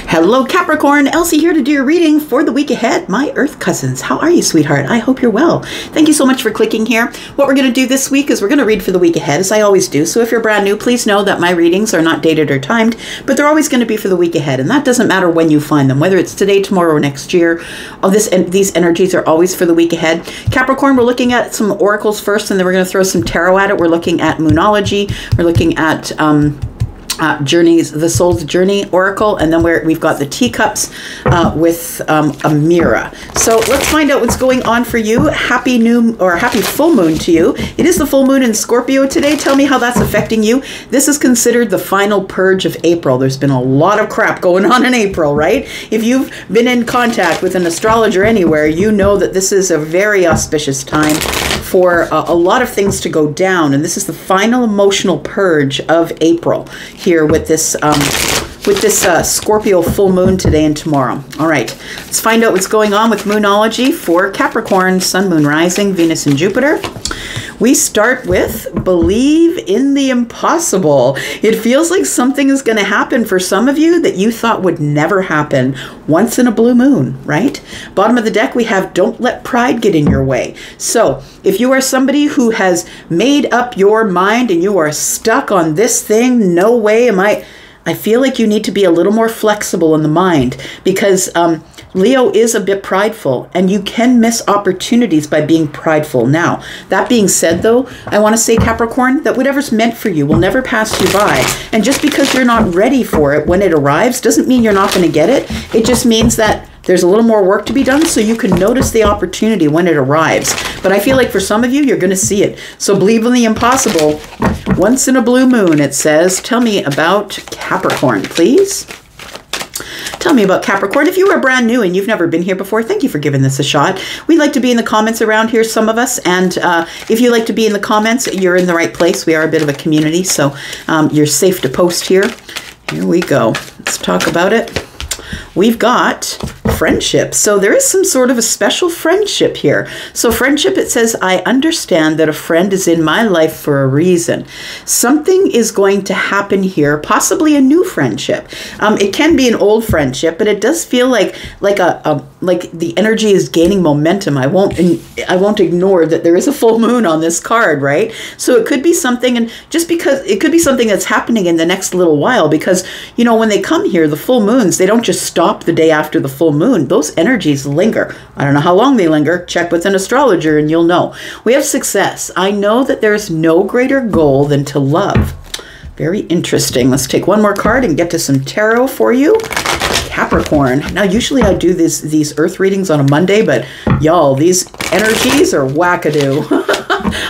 Hello Capricorn, Elsie here to do your reading for the week ahead. My Earth cousins, how are you, sweetheart? I hope you're well. Thank you so much for clicking here. What we're going to do this week is we're going to read for the week ahead, as I always do. So if you're brand new, please know that my readings are not dated or timed, but they're always going to be for the week ahead. And that doesn't matter when you find them, whether it's today, tomorrow, or next year. These energies are always for the week ahead. Capricorn, we're looking at some oracles first, and then we're going to throw some tarot at it. We're looking at Moonology. We're looking at Journeys, the Soul's Journey Oracle, and then we've got the teacups with a mirror. So let's find out what's going on for you. Happy full moon to you. It is the full moon in Scorpio today. Tell me how that's affecting you. This is considered the final purge of April. There's been a lot of crap going on in April, right? If you've been in contact with an astrologer anywhere, you know that this is a very auspicious time for a lot of things to go down, and this is the final emotional purge of April here with this Scorpio full moon today and tomorrow. All right, let's find out what's going on with Moonology for Capricorn, Sun, Moon, Rising, Venus, and Jupiter. We start with believe in the impossible. It feels like something is going to happen for some of you that you thought would never happen once in a blue moon, right? Bottom of the deck, we have don't let pride get in your way. So if you are somebody who has made up your mind and you are stuck on this thing, no way am I feel like you need to be a little more flexible in the mind, because Leo is a bit prideful, and you can miss opportunities by being prideful. Now, that being said, though, I want to say, Capricorn, that whatever's meant for you will never pass you by. And just because you're not ready for it when it arrives doesn't mean you're not going to get it. It just means that there's a little more work to be done so you can notice the opportunity when it arrives. But I feel like for some of you, you're going to see it. So believe in the impossible. Once in a blue moon, it says. Tell me about Capricorn, please. Tell me about Capricorn. If you are brand new and you've never been here before, thank you for giving this a shot. We like to be in the comments around here, some of us. And if you like to be in the comments, you're in the right place. We are a bit of a community, so you're safe to post here. Here we go. Let's talk about it. We've got friendship. So there is some sort of a special friendship here. So friendship, it says, I understand that a friend is in my life for a reason. Something is going to happen here, possibly a new friendship. It can be an old friendship, but it does feel like the energy is gaining momentum. I won't ignore that there is a full moon on this card, right? So it could be something, and just because it could be something that's happening in the next little while, because, you know, when they come here, the full moons, they don't just stop the day after the full moon. Those energies linger. I don't know how long they linger. Check with an astrologer and you'll know. We have success. I know that there's no greater goal than to love. Very interesting. Let's take one more card and get to some tarot for you. Capricorn. Now, usually I do these earth readings on a Monday, but y'all, these energies are wackadoo.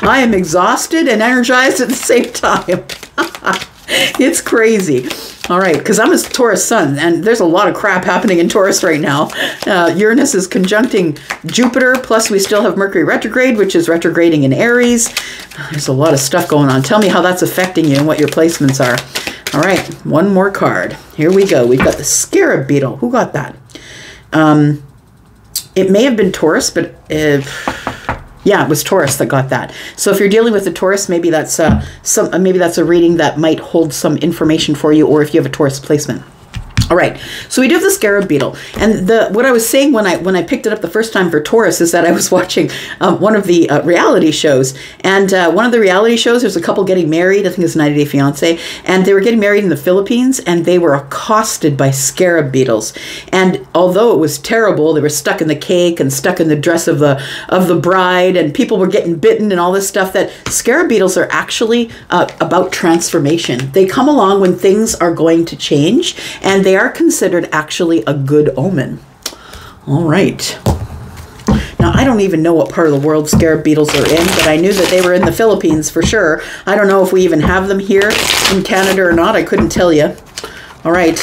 I am exhausted and energized at the same time. It's crazy. All right, because I'm a Taurus sun, and there's a lot of crap happening in Taurus right now. Uranus is conjuncting Jupiter, plus we still have Mercury retrograde, which is retrograding in Aries. There's a lot of stuff going on. Tell me how that's affecting you and what your placements are. All right, one more card. Here we go. We've got the Scarab Beetle. Who got that? It may have been Taurus, but yeah, it was Taurus that got that. So if you're dealing with a Taurus, maybe that's maybe that's a reading that might hold some information for you, or if you have a Taurus placement. All right, so we do have the Scarab Beetle, and what I was saying when I picked it up the first time for Taurus is that I was watching one of the reality shows, and one of the reality shows, there's a couple getting married. I think it's 90 Day Fiance, and they were getting married in the Philippines, and they were accosted by scarab beetles. And although it was terrible, they were stuck in the cake and stuck in the dress of the bride, and people were getting bitten and all this stuff. That scarab beetles are actually about transformation. They come along when things are going to change, and they are considered actually a good omen. All right. Now, I don't even know what part of the world scarab beetles are in, but I knew that they were in the Philippines for sure. I don't know if we even have them here in Canada or not. I couldn't tell you. All right.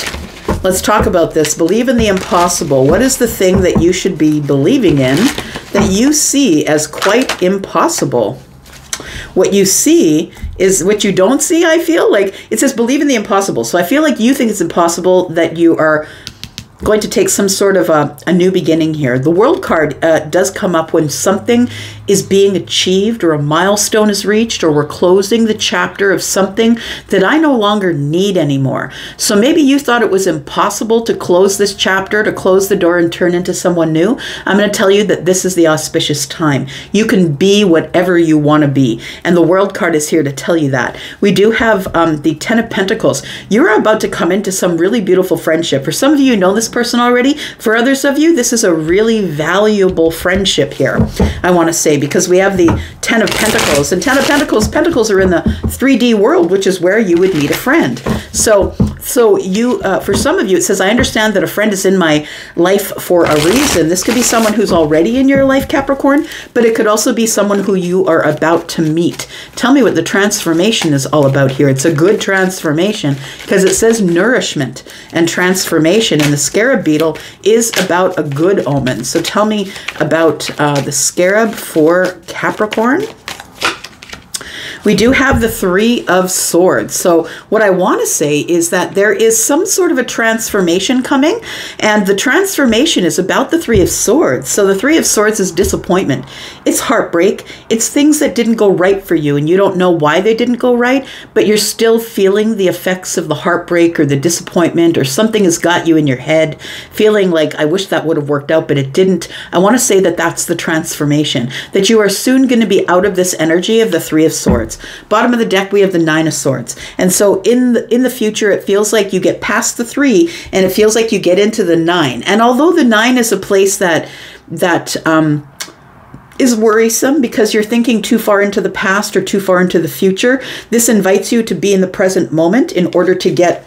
Let's talk about this. Believe in the impossible. What is the thing that you should be believing in that you see as quite impossible? What you see is what you don't see, I feel like. It says believe in the impossible. So I feel like you think it's impossible that you are going to take some sort of a new beginning here. The World card does come up when something is being achieved, or a milestone is reached, or we're closing the chapter of something that I no longer need anymore. So maybe you thought it was impossible to close this chapter, to close the door and turn into someone new. I'm going to tell you that this is the auspicious time. You can be whatever you want to be. And the World card is here to tell you that. We do have the Ten of Pentacles. You're about to come into some really beautiful friendship. For some of you know this person already. For others of you, this is a really valuable friendship here, I want to say, because we have the Ten of Pentacles. And Ten of Pentacles, Pentacles are in the 3D world, which is where you would meet a friend. So you, for some of you, it says, I understand that a friend is in my life for a reason. This could be someone who's already in your life, Capricorn, but it could also be someone who you are about to meet. Tell me what the transformation is all about here. It's a good transformation because it says nourishment and transformation, and the scarab beetle is about a good omen. So tell me about the scarab for Capricorn. We do have the Three of Swords. So what I want to say is that there is some sort of a transformation coming, and the transformation is about the Three of Swords. So the Three of Swords is disappointment. It's heartbreak. It's things that didn't go right for you, and you don't know why they didn't go right, but you're still feeling the effects of the heartbreak or the disappointment, or something has got you in your head, feeling like, I wish that would have worked out, but it didn't. I want to say that that's the transformation, that you are soon going to be out of this energy of the Three of Swords. Bottom of the deck, we have the Nine of Swords. And so in the future, it feels like you get past the 3 and it feels like you get into the 9. And although the 9 is a place that is worrisome because you're thinking too far into the past or too far into the future, this invites you to be in the present moment in order to get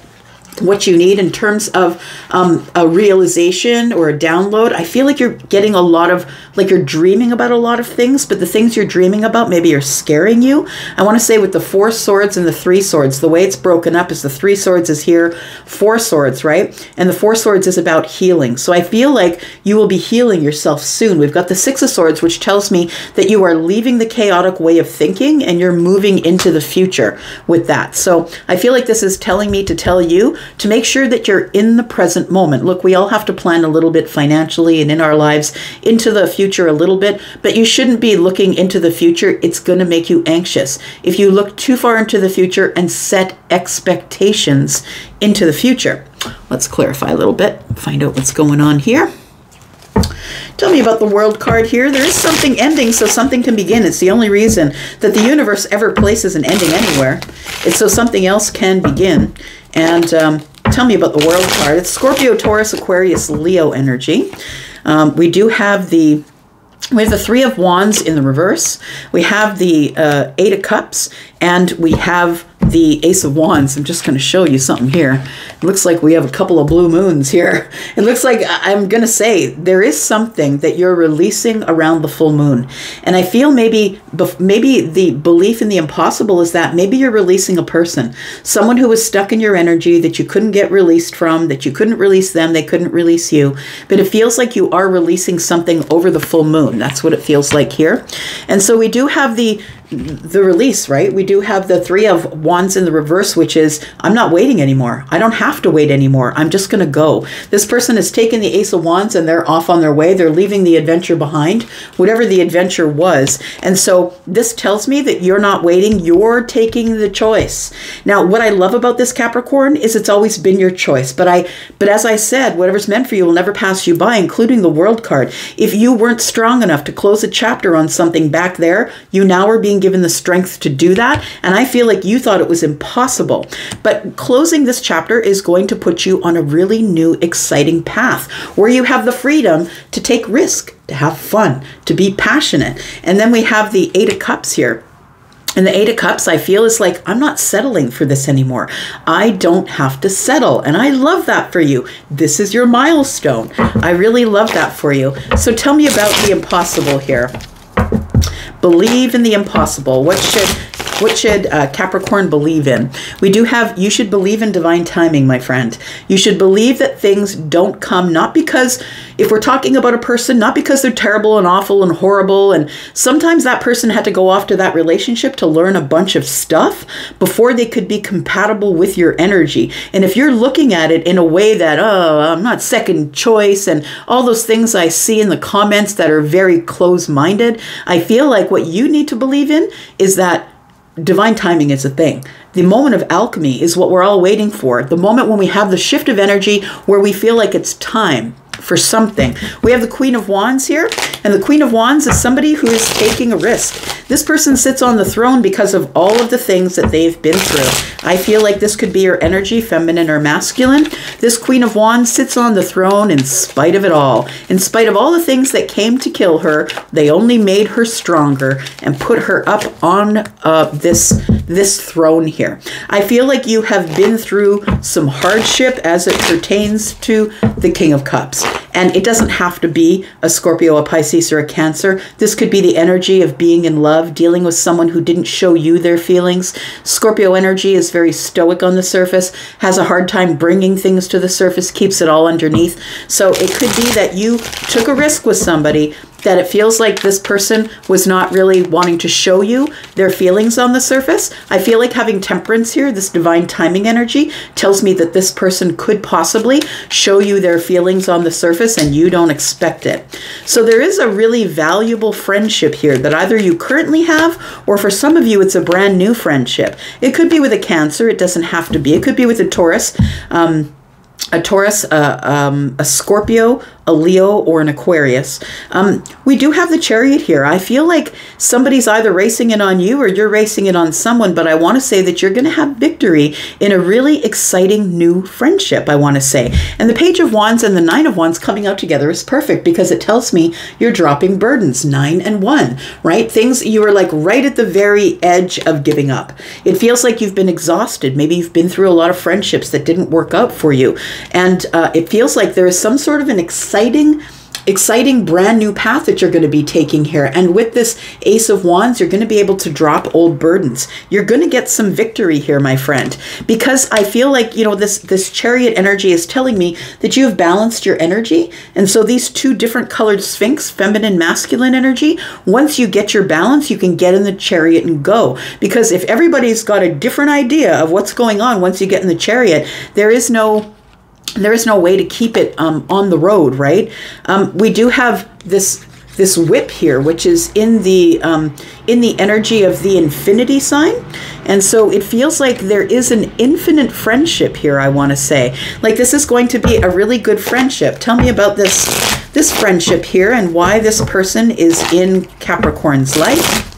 what you need in terms of a realization or a download. I feel like you're getting a lot of, like you're dreaming about a lot of things, but the things you're dreaming about maybe are scaring you. I want to say with the 4 swords and the 3 swords, the way it's broken up is the 3 swords is here, 4 swords, right? And the 4 swords is about healing. So I feel like you will be healing yourself soon. We've got the 6 of swords, which tells me that you are leaving the chaotic way of thinking and you're moving into the future with that. So I feel like this is telling me to tell you to make sure that you're in the present moment. Look, we all have to plan a little bit financially and in our lives into the future a little bit, but you shouldn't be looking into the future. It's going to make you anxious. If you look too far into the future and set expectations into the future. Let's clarify a little bit, find out what's going on here. Tell me about the World card here. There is something ending so something can begin. It's the only reason that the universe ever places an ending anywhere. It's so something else can begin. And tell me about the World card. It's Scorpio, Taurus, Aquarius, Leo energy. We do have the 3 of Wands in the reverse. We have the 8 of Cups, and we have the Ace of Wands. I'm just going to show you something here. It looks like we have a couple of blue moons here. It looks like, I'm going to say, there is something that you're releasing around the full moon. And I feel maybe the belief in the impossible is that maybe you're releasing a person, someone who was stuck in your energy that you couldn't get released from, that you couldn't release them, they couldn't release you. But it feels like you are releasing something over the full moon. That's what it feels like here. And so we do have the release, right? We do have the 3 of Wands in the reverse, which is, I'm not waiting anymore. I don't have to wait anymore. I'm just going to go. This person has taken the Ace of Wands and they're off on their way. They're leaving the adventure behind, whatever the adventure was. And so this tells me that you're not waiting. You're taking the choice. Now, what I love about this Capricorn is it's always been your choice. But as I said, whatever's meant for you will never pass you by, including the World card. If you weren't strong enough to close a chapter on something back there, you now are being given the strength to do that. And I feel like you thought it was impossible. But closing this chapter is going to put you on a really new, exciting path where you have the freedom to take risk, to have fun, to be passionate. And then we have the 8 of Cups here. And the 8 of Cups, I feel, is like, I'm not settling for this anymore. I don't have to settle. And I love that for you. This is your milestone. I really love that for you. So tell me about the impossible here. Believe in the impossible. What should What should Capricorn believe in? We do have, you should believe in divine timing, my friend. You should believe that things don't come, not because, if we're talking about a person, not because they're terrible and awful and horrible, and sometimes that person had to go off to that relationship to learn a bunch of stuff before they could be compatible with your energy. And if you're looking at it in a way that, oh, I'm not second choice, and all those things I see in the comments that are very close-minded, I feel like what you need to believe in is that divine timing is a thing. The moment of alchemy is what we're all waiting for. The moment when we have the shift of energy where we feel like it's time for something. We have the Queen of Wands here, and the Queen of Wands is somebody who is taking a risk. This person sits on the throne because of all of the things that they've been through. I feel like this could be your energy, feminine or masculine. This Queen of Wands sits on the throne in spite of it all. In spite of all the things that came to kill her, they only made her stronger and put her up on this throne here. I feel like you have been through some hardship as it pertains to the King of Cups. And it doesn't have to be a Scorpio, a Pisces, or a Cancer. This could be the energy of being in love, dealing with someone who didn't show you their feelings. Scorpio energy is very stoic on the surface, has a hard time bringing things to the surface, keeps it all underneath. So it could be that you took a risk with somebody, that it feels like this person was not really wanting to show you their feelings on the surface. I feel like having Temperance here, this divine timing energy, tells me that this person could possibly show you their feelings on the surface and you don't expect it. So there is a really valuable friendship here that either you currently have, or for some of you, it's a brand new friendship. It could be with a Cancer. It doesn't have to be. It could be with a Taurus, a Scorpio, a Leo, or an Aquarius. We do have the Chariot here. I feel like somebody's either racing it on you or you're racing it on someone, but I want to say that you're going to have victory in a really exciting new friendship, I want to say. And the Page of Wands and the Nine of Wands coming out together is perfect because it tells me you're dropping burdens, 9 and 1, right? Things you are like right at the very edge of giving up. It feels like you've been exhausted. Maybe you've been through a lot of friendships that didn't work out for you. And it feels like there is some sort of an exciting brand new path that you're going to be taking here. And with this Ace of Wands, you're going to be able to drop old burdens. You're going to get some victory here, my friend, because I feel like, you know, this Chariot energy is telling me that you have balanced your energy. And so these two different colored Sphinx, feminine, masculine energy, once you get your balance, you can get in the Chariot and go. Because if everybody's got a different idea of what's going on once you get in the Chariot, there is no way to keep it on the road, right? We do have this whip here, which is in the energy of the infinity sign. And so it feels like there is an infinite friendship here, I want to say. Like this is going to be a really good friendship. Tell me about this friendship here and why this person is in Capricorn's life.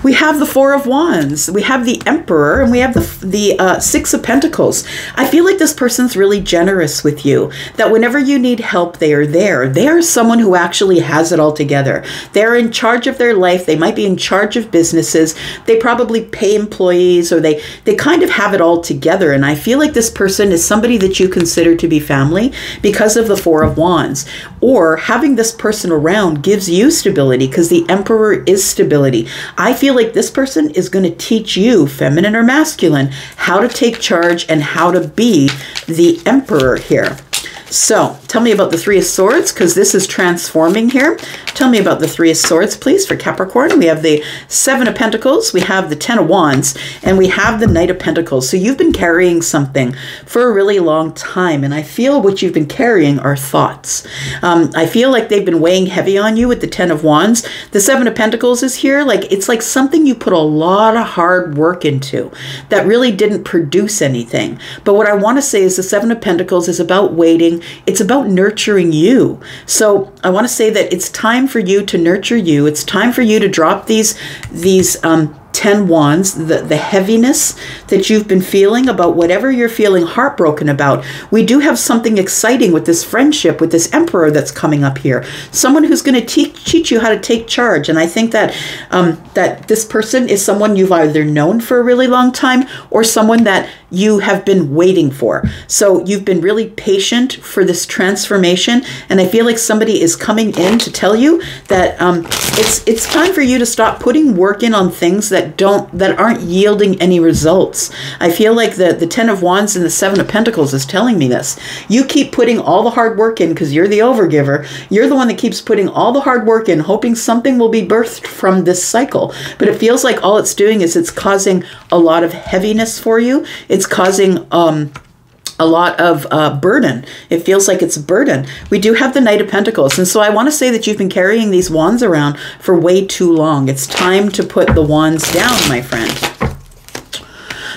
We have the Four of Wands, we have the Emperor, and we have the Six of Pentacles. I feel like this person's really generous with you, that whenever you need help, they are there. They are someone who actually has it all together. They're in charge of their life. They might be in charge of businesses. They probably pay employees, or they kind of have it all together. And I feel like this person is somebody that you consider to be family because of the Four of Wands. Or having this person around gives you stability because the Emperor is stability. I feel like this person is going to teach you, feminine or masculine, how to take charge and how to be the Emperor here. So tell me about the Three of Swords, because this is transforming here. Tell me about the Three of Swords, please, for Capricorn. We have the Seven of Pentacles, we have the Ten of Wands, and we have the Knight of Pentacles. So you've been carrying something for a really long time, and I feel what you've been carrying are thoughts. I feel like they've been weighing heavy on you with the Ten of Wands. The Seven of Pentacles is here. Like it's like something you put a lot of hard work into that really didn't produce anything. But what I want to say is the Seven of Pentacles is about waiting. It's about nurturing you. So I want to say that it's time for you to nurture you. It's time for you to drop these 10 wands, the heaviness that you've been feeling about whatever you're feeling heartbroken about. We do have something exciting with this friendship, with this Emperor that's coming up here. Someone who's going to teach you how to take charge. And I think that that this person is someone you've either known for a really long time or someone that you have been waiting for. So you've been really patient for this transformation, and I feel like somebody is coming in to tell you that it's time for you to stop putting work in on things that aren't yielding any results. I feel like the Ten of Wands and the Seven of Pentacles is telling me this. You keep putting all the hard work in because you're the overgiver. You're the one that keeps putting all the hard work in, hoping something will be birthed from this cycle. But it feels like all it's doing is it's causing a lot of heaviness for you. It's causing a lot of burden. It feels like it's a burden. We do have the Knight of Pentacles. And so I want to say that you've been carrying these wands around for way too long. It's time to put the wands down, my friend.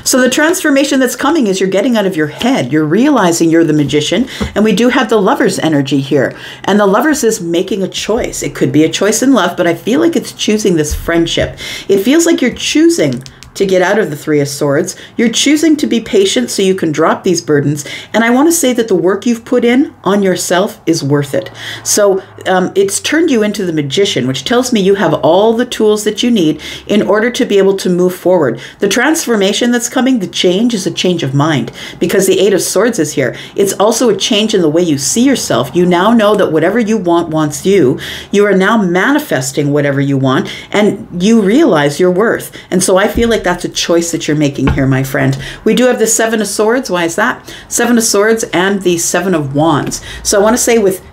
So the transformation that's coming is you're getting out of your head. You're realizing you're the Magician. And we do have the Lover's energy here. And the Lover's is making a choice. It could be a choice in love, but I feel like it's choosing this friendship. It feels like you're choosing to get out of the Three of Swords. You're choosing to be patient so you can drop these burdens. And I want to say that the work you've put in on yourself is worth it. So it's turned you into the Magician, which tells me you have all the tools that you need in order to be able to move forward. The transformation that's coming, the change, is a change of mind, because the Eight of Swords is here. It's also a change in the way you see yourself. You now know that whatever you want wants you. You are now manifesting whatever you want, and you realize your worth. And so I feel like that's a choice that you're making here, my friend. We do have the Seven of Swords. Why is that? Seven of Swords and the Seven of Wands. So I want to say with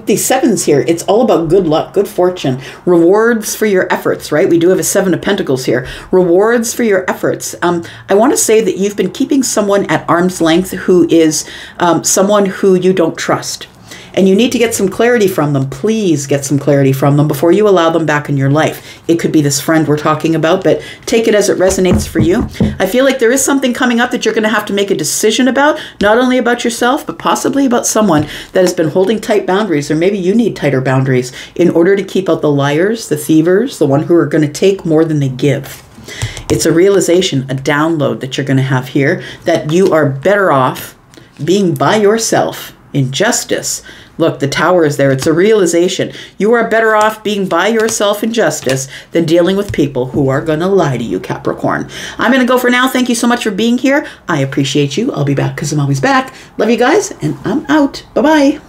these sevens here, it's all about good luck, good fortune, rewards for your efforts, right? We do have a Seven of Pentacles here. Rewards for your efforts. I want to say that you've been keeping someone at arm's length who is someone who you don't trust. And you need to get some clarity from them. Please get some clarity from them before you allow them back in your life. It could be this friend we're talking about, but take it as it resonates for you. I feel like there is something coming up that you're going to have to make a decision about, not only about yourself, but possibly about someone that has been holding tight boundaries, or maybe you need tighter boundaries in order to keep out the liars, the thievers, the one who are going to take more than they give. It's a realization, a download that you're going to have here, that you are better off being by yourself in justice. Look, the Tower is there. It's a realization. You are better off being by yourself in justice than dealing with people who are going to lie to you, Capricorn. I'm going to go for now. Thank you so much for being here. I appreciate you. I'll be back because I'm always back. Love you guys, and I'm out. Bye-bye.